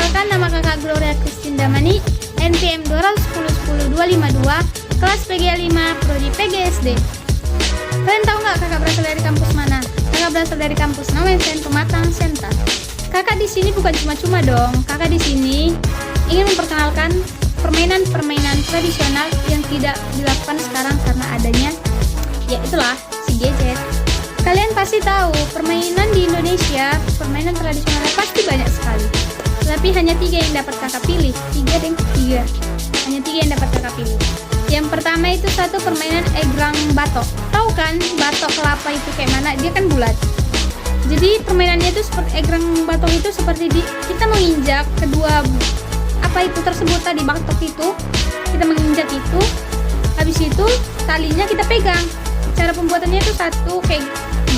Perkenalkan, nama kakak Gloria Christine Damani, NPM 210100252, kelas PGA 5, Prodi PGSD. Kalian tahu nggak kakak berasal dari kampus mana? Kakak berasal dari kampus Nawensen Pematang Senta. Kakak di sini bukan cuma-cuma dong. Kakak di sini ingin memperkenalkan permainan-permainan tradisional yang tidak dilakukan sekarang karena adanya, ya itulah, si gadget. Kalian pasti tahu permainan di Indonesia, permainan tradisionalnya pasti banyak sekali. Tapi hanya 3 yang dapat kakak pilih. 3. Hanya 3 yang dapat kakak pilih. Yang pertama itu satu permainan egrang batok. Tahu kan batok kelapa itu kayak mana? Dia kan bulat. Jadi permainannya itu seperti egrang batok itu seperti kita menginjak kedua apa itu tersebut tadi batok itu. Kita menginjak itu. Habis itu talinya kita pegang. Cara pembuatannya itu satu kayak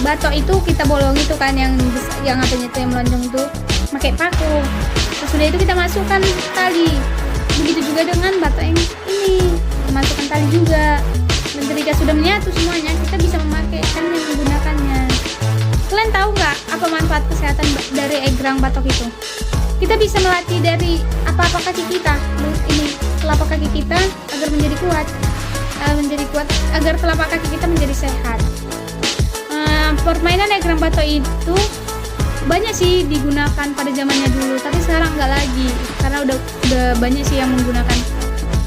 batok itu kita bolong itu kan yang apanya itu yang melonjong itu pakai paku. Terus sudah itu kita masukkan tali. Begitu juga dengan batok yang ini, kita masukkan tali juga. Dan ketika sudah menyatu semuanya, kita bisa memakaikan yang menggunakannya. Kalian tahu nggak apa manfaat kesehatan dari egrang batok itu? Kita bisa melatih dari apa-apa kaki kita. Ini telapak kaki kita agar menjadi kuat, agar telapak kaki kita menjadi sehat. Permainan egrang batok itu banyak sih digunakan pada zamannya dulu, tapi sekarang nggak lagi karena udah banyak sih yang menggunakan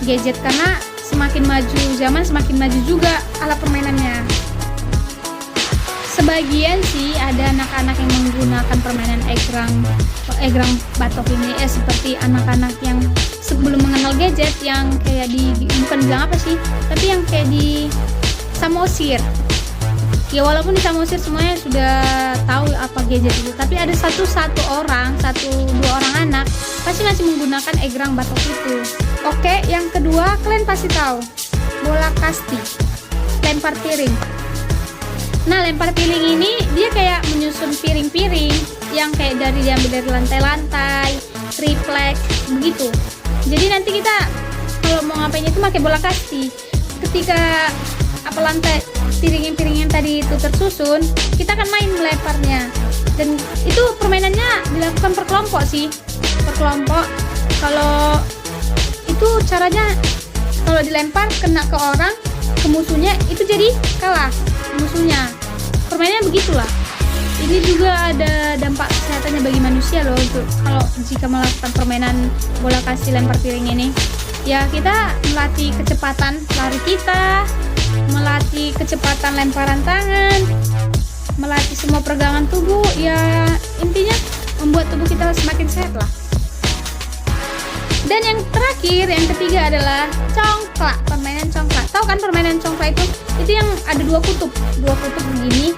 gadget karena semakin maju zaman semakin maju juga alat permainannya. Sebagian sih ada anak-anak yang menggunakan permainan egrang batok ini seperti anak-anak yang sebelum mengenal gadget yang kayak bukan bilang apa sih, tapi yang kayak di Samosir. Ya walaupun di Samosir semuanya sudah tahu apa gadget itu, tapi ada satu dua orang anak pasti masih menggunakan egrang batok itu. Oke, yang kedua kalian pasti tahu bola kasti, lempar piring. Nah, lempar piring ini dia kayak menyusun piring-piring yang kayak diambil dari lantai-lantai, triplek begitu. Jadi nanti kita kalau mau ngapain itu pakai bola kasti. Ketika lantai piring yang tadi itu tersusun, kita akan main melemparnya. Dan itu permainannya dilakukan per kelompok sih. Per kelompok. Kalau itu caranya kalau dilempar kena ke orang, ke musuhnya itu jadi kalah musuhnya. Permainannya begitulah. Ini juga ada dampak kesehatannya bagi manusia loh untuk kalau jika melakukan permainan bola kasti lempar piring ini. Ya kita melatih kecepatan lari kita, melatih kecepatan lemparan tangan, melatih semua peregangan tubuh, ya intinya membuat tubuh kita semakin sehat lah. Dan yang terakhir, yang ketiga adalah congklak, permainan congklak. Tahu kan permainan congklak itu yang ada dua kutub begini,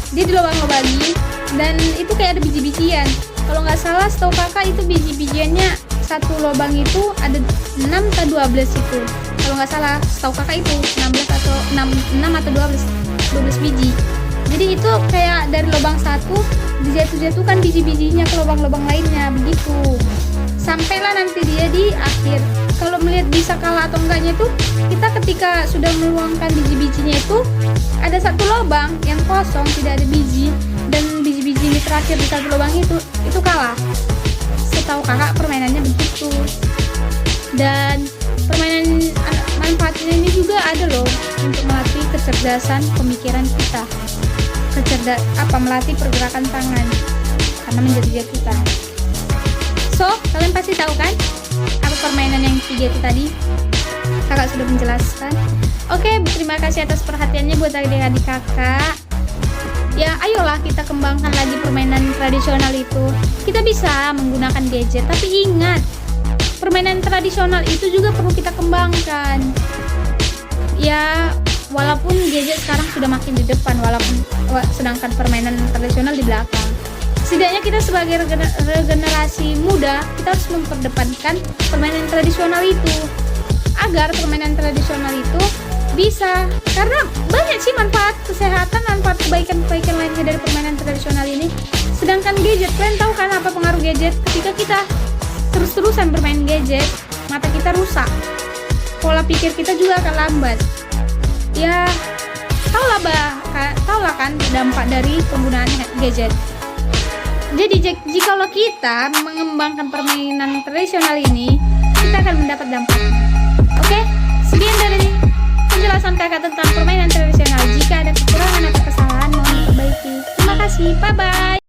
dia dilobang-lobangi dan itu kayak ada biji-bijian. Kalau nggak salah setahu kakak itu biji-bijiannya satu lubang itu ada 6 atau 12 itu. Kalau nggak salah setahu kakak itu 16 atau 6 atau 12 biji. Jadi itu kayak dari lubang satu dijatuh-jatuhkan biji-bijinya ke lubang-lubang lainnya begitu. Sampailah nanti dia di akhir. Kalau melihat bisa kalah atau enggaknya itu kita ketika sudah meluangkan biji-bijinya itu ada satu lubang yang kosong tidak ada biji dan biji-biji ini terakhir di satu lubang itu kalah. Setahu kakak permainannya begitu. Dan permainan manfaatnya ini juga ada loh untuk melatih kecerdasan pemikiran kita, melatih pergerakan tangan karena menjaga kita. So kalian pasti tahu kan apa permainan yang 3 itu tadi? Kakak sudah menjelaskan. Oke, terima kasih atas perhatiannya buat adik-adik kakak. Ya ayolah kita kembangkan lagi permainan tradisional itu. Kita bisa menggunakan gadget, tapi ingat permainan tradisional itu juga perlu kita kembangkan. Ya walaupun gadget sekarang sudah makin di depan, sedangkan permainan tradisional di belakang. Setidaknya kita sebagai regenerasi muda, kita harus memperdepankan permainan tradisional itu agar permainan tradisional itu bisa, karena banyak sih manfaat kesehatan, manfaat kebaikan lainnya dari permainan tradisional ini. Sedangkan gadget, kalian tahu kan apa pengaruh gadget? Ketika kita terus-terusan bermain gadget, mata kita rusak, pola pikir kita juga akan lambat. Ya taulah kan dampak dari penggunaan gadget. Jadi jikalau kita mengembangkan permainan tradisional ini, kita akan mendapat dampaknya. Oke, sekian dari penjelasan kakak tentang permainan tradisional. Jika ada